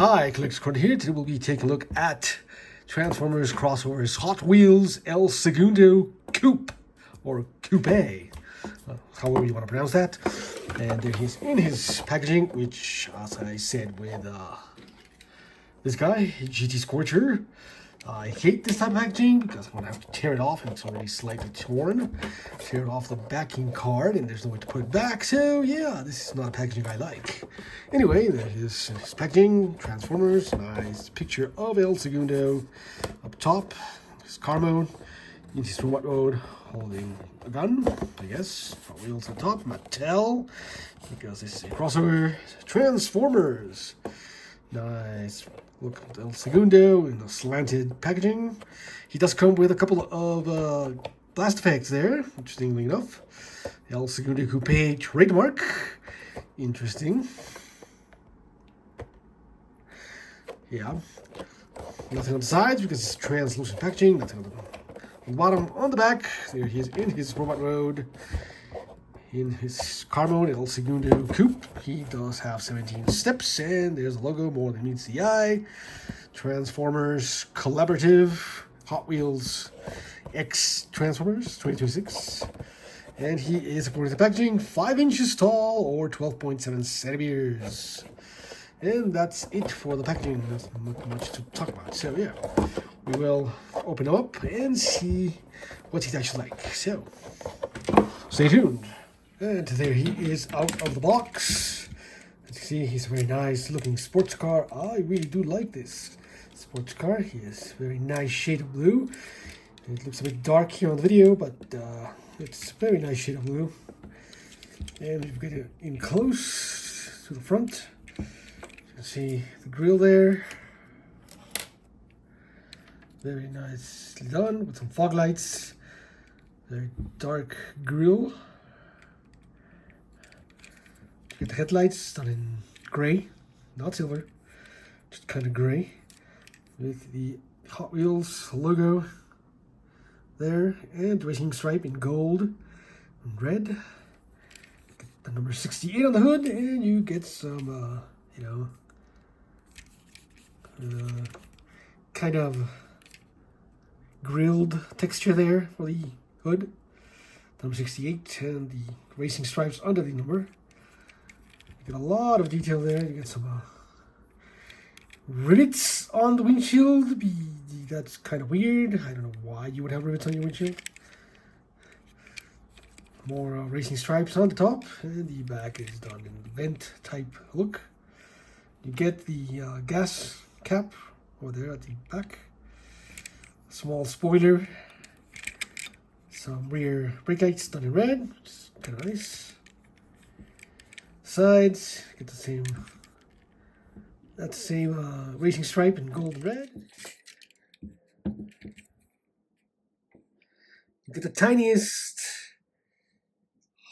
Hi, Secoind here. Today we'll be taking a look at Transformers Crossovers Hot Wheels El Segundo Coupe, or Coupe, however you want to pronounce that. And there he's in his packaging, which, as I said, with this guy, GT Scorcher. I hate this type of packaging because I'm going to have to tear it off, and it's already slightly torn. Tear it off the backing card, and there's no way to put it back. So yeah, this is not a packaging I like. Anyway, there is his packaging. Transformers, nice picture of El Segundo up top. His car mode, in his robot mode, holding a gun, I guess. Hot Wheels on top, Mattel, because this is a crossover. Transformers, nice. Look at El Segundo in the slanted packaging. He does come with a couple of blast effects there, interestingly enough. El Segundo Coupe trademark. Interesting. Yeah. Nothing on the sides because it's translucent packaging. Nothing on the bottom. On the back, there he is in his robot mode. In his car mode, El Segundo Coupe, he does have 17 steps, and there's a logo, more than meets the eye. Transformers Collaborative, Hot Wheels X Transformers 2026. And he is, according to the packaging, 5 inches tall or 12.7 centimeters. And that's it for the packaging. There's not much to talk about. So yeah, we will open him up and see what he's actually like. So stay tuned. And there he is out of the box. As you see, he's a very nice looking sports car. I really do like this sports car. He is very nice shade of blue. It looks a bit dark here on the video, but it's a very nice shade of blue. And we've got it in close to the front. You can see the grille there. Very nicely done with some fog lights. Very dark grille. Get the headlights done in gray, not silver, just kind of gray, with the Hot Wheels logo there, and racing stripe in gold and red. Get the number 68 on the hood, and you get some, kind of grilled texture there for the hood. Number 68 and the racing stripes under the number. You get a lot of detail there. You get some rivets on the windshield. That's kind of weird. I don't know why you would have rivets on your windshield. More racing stripes on the top, and the back is done in the vent type look. You get the gas cap over there at the back. A small spoiler. Some rear brake lights done in red, which is kind of nice. Sides, get the same, that same racing stripe in gold and red. You get the tiniest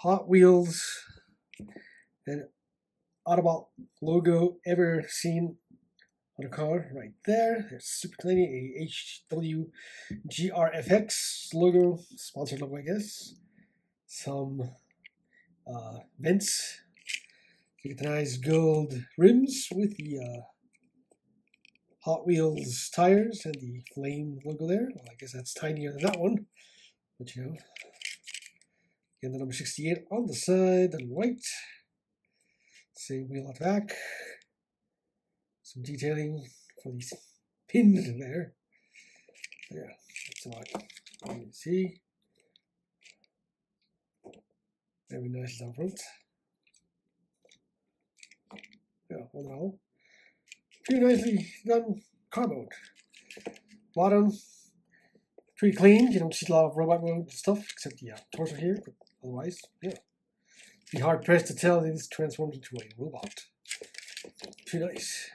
Hot Wheels and Autobot logo ever seen on a car right there. There's super tiny, a HW GRFX logo, sponsored logo, I guess. Some vents. You get the nice gold rims with the Hot Wheels tires and the flame logo there. Well, I guess that's tinier than that one, but you know. And the number 68 on the side and white. Same wheel at the back. Some detailing for these pins in there. Yeah, that's about it. You can see. Very nice down front. Yeah, all in all, pretty nicely done car mode. Bottom, pretty clean. You don't see a lot of robot mode stuff except the torso here, but otherwise, yeah. Be hard pressed to tell that this transforms into a robot. Pretty nice.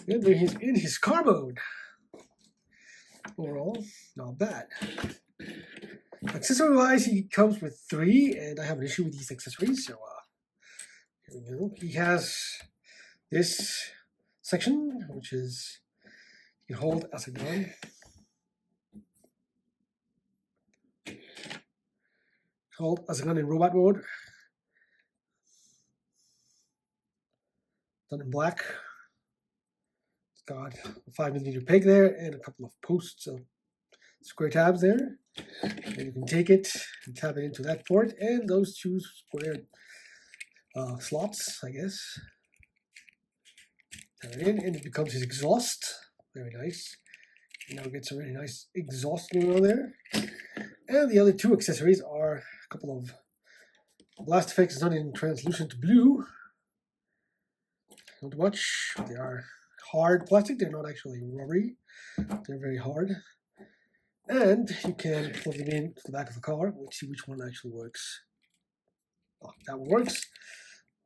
And there he's in his car mode. Overall, not bad. Accessory wise, he comes with 3, and I have an issue with these accessories, so here we go. He has this section, which is you can hold as a gun. Hold as a gun in robot mode. done in black. It's got a 5mm peg there and a couple of posts of square tabs there. And you can take it and tap it into that port and those two square slots, I guess. Tap it in and it becomes his exhaust. Very nice. And now it gets a really nice exhaust going on there. And the other two accessories are a couple of blast effects done in translucent blue. Not much. They are hard plastic. They're not actually rubbery. They're very hard. And you can plug them in to the back of the car. Let's see which one actually works. Oh, that one works.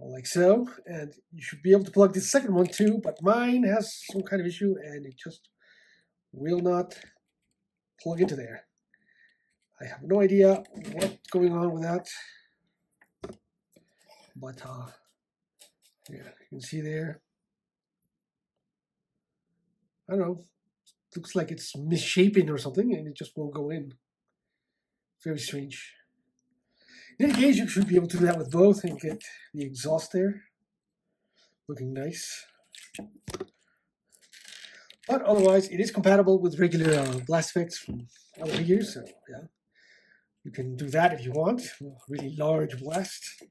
Like so. And you should be able to plug the second one too, but mine has some kind of issue and it just will not plug into there. I have no idea what's going on with that. But yeah, you can see there. I don't know. Looks like it's misshapen or something and it just won't go in. Very strange. In any case, you should be able to do that with both and get the exhaust there. Looking nice. But otherwise, it is compatible with regular blast effects from other figures. So yeah, you can do that if you want. A really large blast.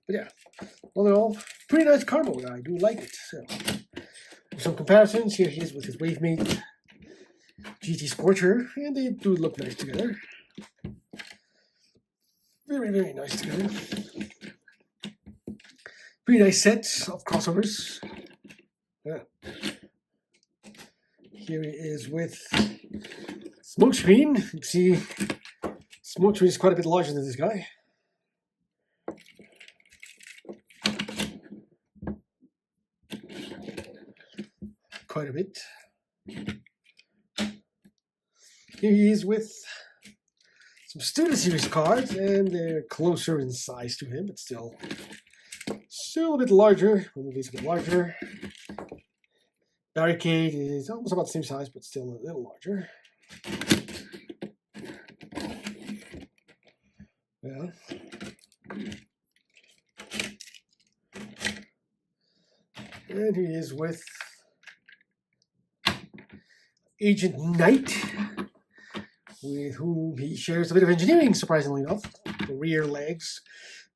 But yeah, all in all, pretty nice car mode. I do like it. So, some comparisons. Here he is with his Wavemate GT Scorcher, and they do look nice together. Very, very nice together. Pretty nice set of crossovers. Yeah. Here he is with Smokescreen. You can see Smokescreen is quite a bit larger than this guy. Quite a bit. Here he is with some Student Series cards, and they're closer in size to him, but still a bit larger. One of these a bit larger. Barricade is almost about the same size, but still a little larger. Yeah. And he is with Agent Knight, with whom he shares a bit of engineering, surprisingly enough. The rear legs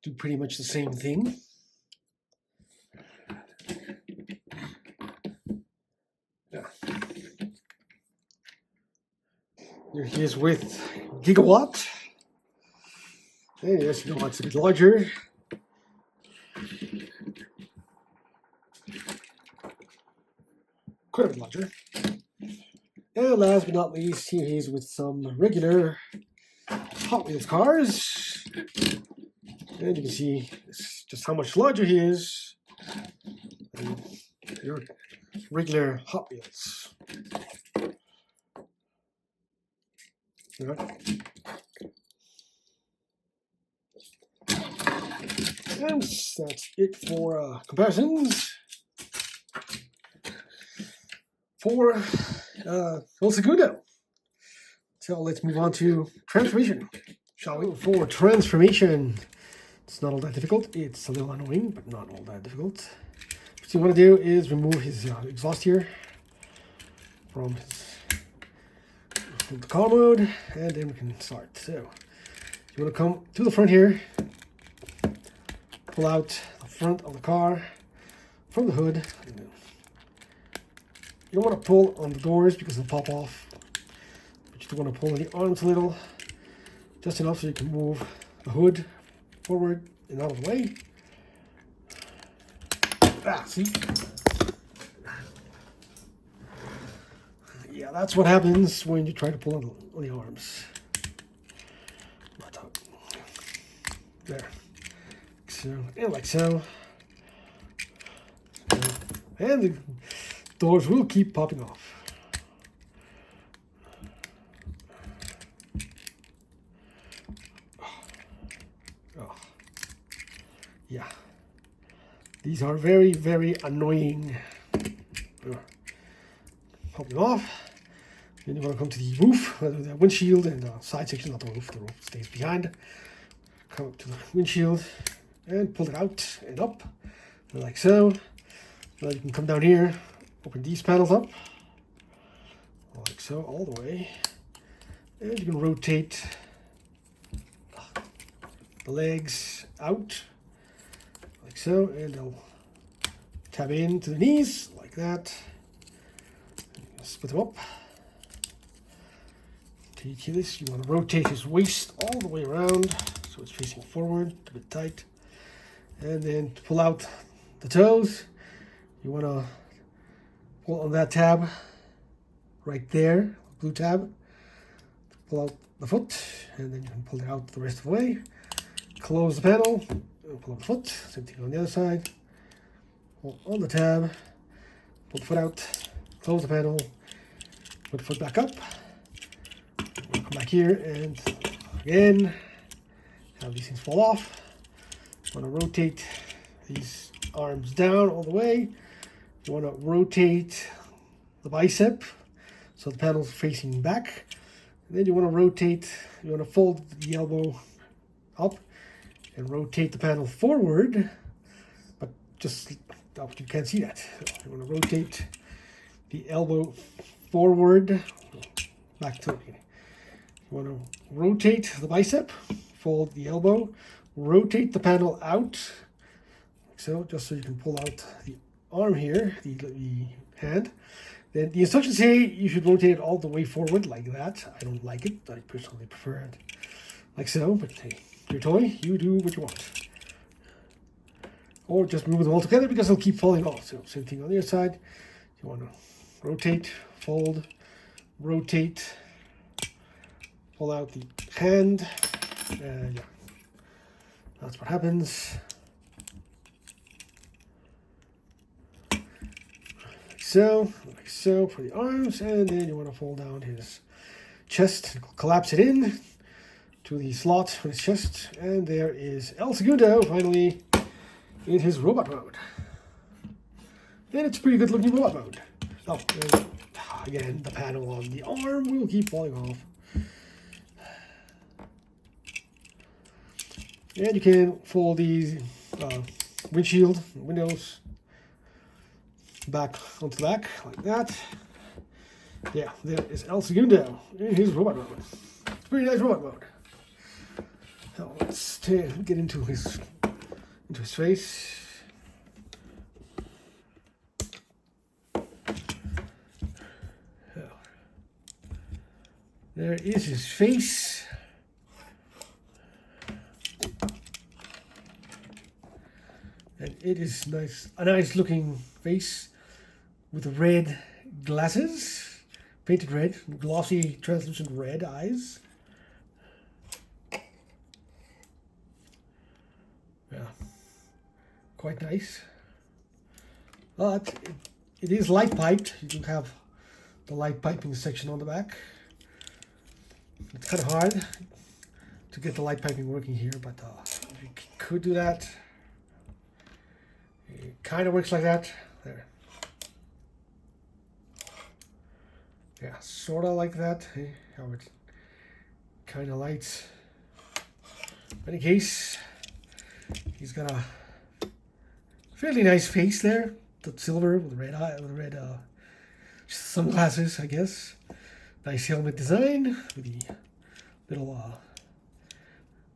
do pretty much the same thing. Yeah. Here he is with Gigawatt. And yes, Gigawatt's a bit larger. Quite a bit larger. And last but not least, here he is with some regular Hot Wheels cars. And you can see just how much larger he is than your regular Hot Wheels. And that's it for comparisons. For Segundo. So let's move on to transformation, shall we? For transformation, it's not all that difficult. It's a little annoying, but not all that difficult. What you want to do is remove his exhaust here from the car mode, and then we can start. So you want to come to the front here, pull out the front of the car from the hood. You don't want to pull on the doors because they'll pop off, but you do want to pull on the arms a little, just enough so you can move the hood forward and out of the way. Ah, see? Yeah, that's what happens when you try to pull on the arms. There. So, and like so. And the doors will keep popping off. Oh. Yeah. These are very, very annoying. Popping off. Then you want to come to the roof, the windshield and the side section, not the roof. The roof stays behind. Come up to the windshield and pull it out and up, like so. Now you can come down here, open these panels up, like so, all the way. And you can rotate the legs out, like so, and they'll tab into the knees, like that. Split them up. Take this, you want to rotate his waist all the way around, so it's facing forward, a bit tight. And then to pull out the toes, you want to pull on that tab right there, blue tab. Pull out the foot, and then you can pull it out the rest of the way. Close the panel, and pull out the foot. Same thing on the other side. Pull on the tab, pull the foot out, close the panel, put the foot back up. We'll come back here, and again, have these things fall off. You want to rotate these arms down all the way. You want to rotate the bicep so the panel's facing back. And then you want to rotate, you want to fold the elbow up and rotate the panel forward, but just, oh, you can't see that. So you want to rotate the elbow forward, back to it. You want to rotate the bicep, fold the elbow, rotate the panel out, like so, just so you can pull out the arm here, the hand. Then the instructions say you should rotate it all the way forward like that. I don't like it. I personally prefer it like so, but hey, your toy, you do what you want. Or just move them all together because they'll keep falling off. So same thing on the other side. You want to rotate, fold, rotate, pull out the hand, and yeah, that's what happens. Like so for the arms, and then you want to fold down his chest, collapse it in to the slot for his chest, and there is El Segundo finally in his robot mode. And it's a pretty good looking robot mode. Oh, and again, the panel on the arm will keep falling off. And you can fold these windows back onto the back like that. Yeah, there is El Segundo in his robot mode. It's a pretty nice robot mode. So let's get into his face. So, there is his face. And it is nice, a nice looking face with red glasses, painted red, glossy, translucent red eyes. Yeah, quite nice. But it is light piped. You can have the light piping section on the back. It's kind of hard to get the light piping working here, but you could do that. It kind of works like that. There. Yeah, sort of like that. How it kind of lights. In any case, he's got a fairly nice face there. The silver with the red eye, with the red sunglasses, I guess. Nice helmet design with the little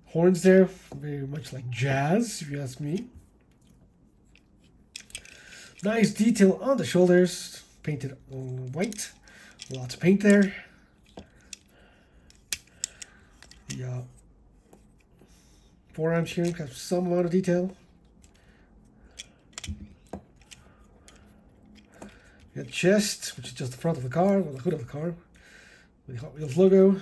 horns there. Very much like jazz, if you ask me. Nice detail on the shoulders, painted white. Lots of paint there. The forearms here have some amount of detail. The chest, which is just the front of the car, or the hood of the car, with the Hot Wheels logo.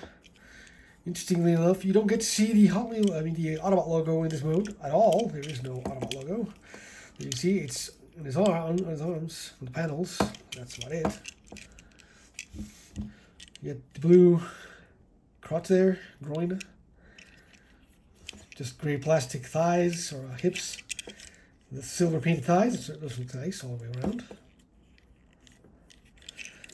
Interestingly enough, you don't get to see the the Autobot logo in this mode at all. There is no Autobot logo. You can see it's on his arms, on the panels. That's about it. You get the blue crotch there, groin. Just grey plastic thighs or hips. The silver painted thighs. Those look nice all the way around.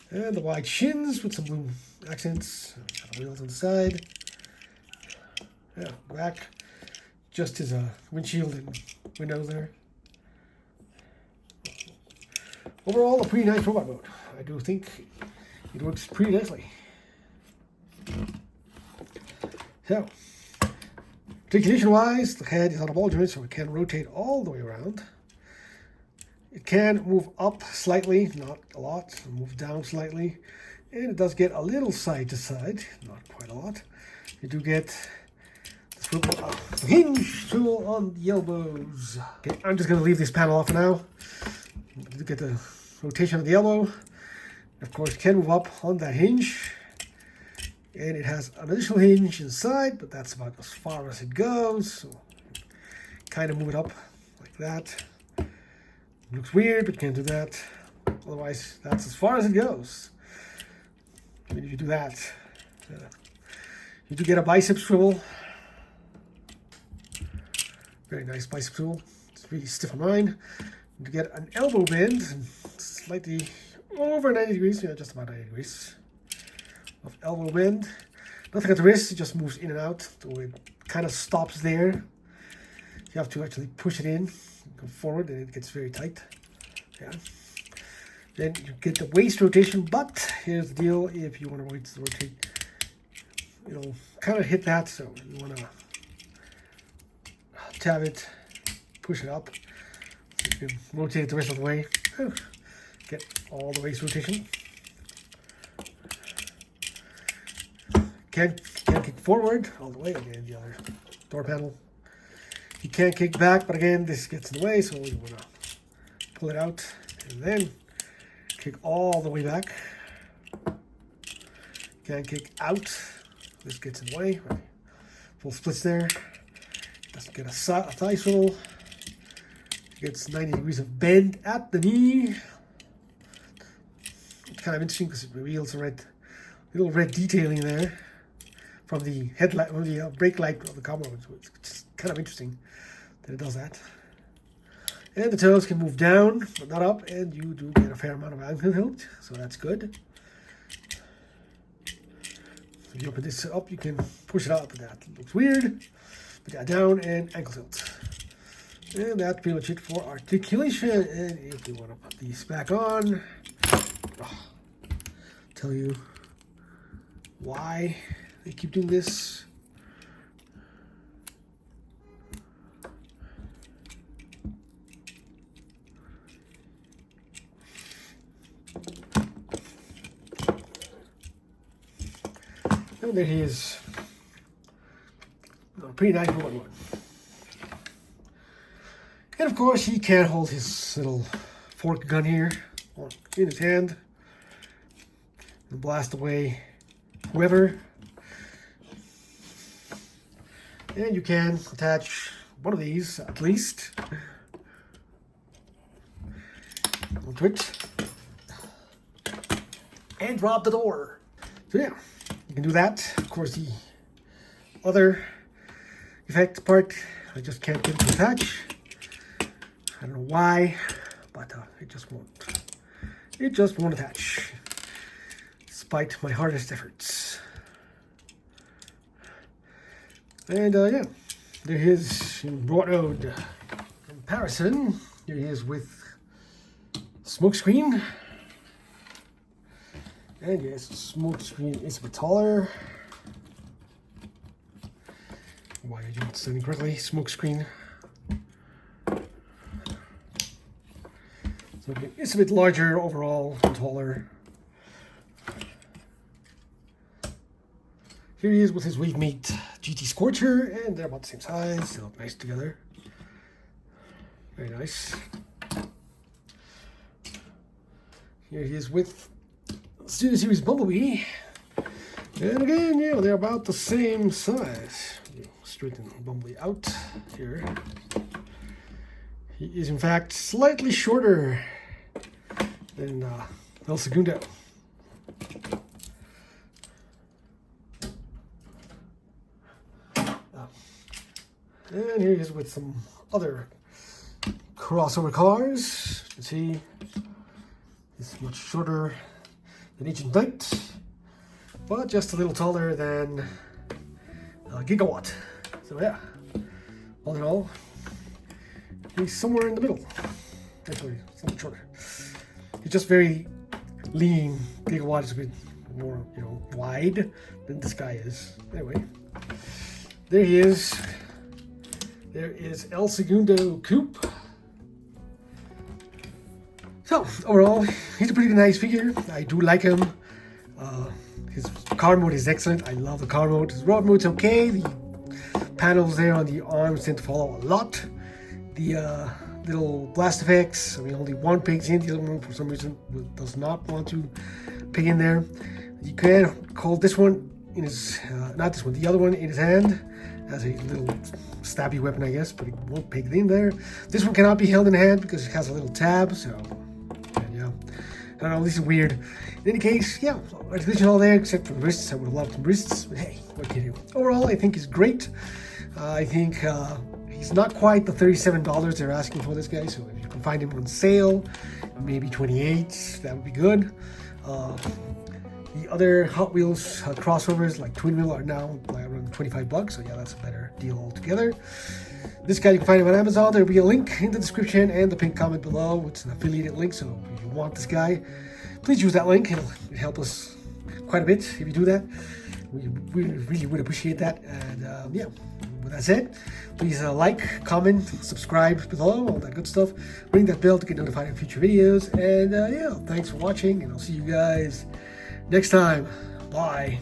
And the wide shins with some blue accents. Got wheels on the side. Yeah, back. just his windshield and windows there. Overall, a pretty nice robot mode. I do think it works pretty nicely. So, articulation-wise, the head is on a ball joint, so it can rotate all the way around. It can move up slightly, not a lot, move down slightly, and it does get a little side to side, not quite a lot. You do get the swivel hinge tool on the elbows. Okay, I'm just going to leave this panel off for now. You get the rotation of the elbow. Of course, it can move up on that hinge. And it has an additional hinge inside, but that's about as far as it goes. So kind of move it up like that. Looks weird, but can't do that. Otherwise, that's as far as it goes. And if you do that, you do get a bicep swivel. Very nice bicep swivel. It's really stiff on mine. You get an elbow bend, slightly over 90 degrees, yeah, just about 90 degrees. Of elbow bend. Nothing at the wrist, it just moves in and out, so it kind of stops there. You have to actually push it in, go forward, and it gets very tight. Yeah. Then you get the waist rotation, but here's the deal: if you want to rotate, it'll kind of hit that, so you want to tab it, push it up, so you can rotate it the rest of the way. Get all the waist rotation. Can't kick forward all the way. Again, the other door panel. You can't kick back, but again, this gets in the way, so you want to pull it out and then kick all the way back. Can't kick out. This gets in the way. Full splits there. Doesn't get a thigh swivel. Gets 90 degrees of bend at the knee. It's kind of interesting because it reveals a little red detailing there from the headlight, or the brake light of the car, which is kind of interesting that it does that. And the toes can move down, but not up, and you do get a fair amount of ankle tilt, so that's good. So if you open this up, you can push it up, but that looks weird. But yeah, down and ankle tilt. And that's pretty much it for articulation. And if you want to put these back on, tell you why they keep doing this. And there he is. Pretty nice one. And of course, he can't hold his little fork gun here in his hand and blast away whoever. And you can attach one of these, at least, onto it and drop the door. So yeah, you can do that. Of course, the other effect part, I just can't get it to attach. I don't know why, but it just won't. It just won't attach, despite my hardest efforts. And yeah, there he is in broad road comparison. Here he is with smokescreen. And yes, smokescreen is a bit taller. Why are you not standing correctly? Smokescreen. So it's a bit larger overall, and taller. Here he is with his Wave Mate GT Scorcher, and they're about the same size. They look nice together. Very nice. Here he is with Studio Series Bumblebee. And again, yeah, they're about the same size. Straighten Bumblebee out here. He is in fact slightly shorter than El Segundo. And here he is with some other crossover cars. You can see he's much shorter than Agent Knight, but just a little taller than Gigawatt. So yeah, all in all, he's somewhere in the middle. Actually, somewhat shorter. He's just very lean. Gigawatt is a bit more, wide than this guy is. Anyway, there he is. There is El Segundo Coupe. So, overall, he's a pretty nice figure. I do like him. His car mode is excellent. I love the car mode. His road mode's okay. The panels there on the arms tend to follow a lot. The little blast effects, only one pig's in. The other one, for some reason, does not want to pig in there. You can hold this one in his, not this one, the other one in his hand as a little stabby weapon, I guess, but it won't pig in there. This one cannot be held in the hand because it has a little tab, so yeah. I don't know, this is weird. In any case, yeah, articulation all there except for the wrists. I would have loved some wrists, but hey, what can you do? Overall, I think he's great. I think he's not quite the $37 they're asking for this guy, so if you can find him on sale, maybe 28, that would be good. The other Hot Wheels crossovers like Twin Wheel are now around $25, so yeah, that's a better deal altogether. This guy, you can find him on Amazon. There'll be a link in the description and the pinned comment below. It's an affiliated link, so if you want this guy, please use that link. It'll help us quite a bit if you do that. We really would appreciate that. And yeah, with that said, please like, comment, subscribe below, all that good stuff. Ring that bell to get notified of future videos. And yeah, thanks for watching, and I'll see you guys next time. Bye.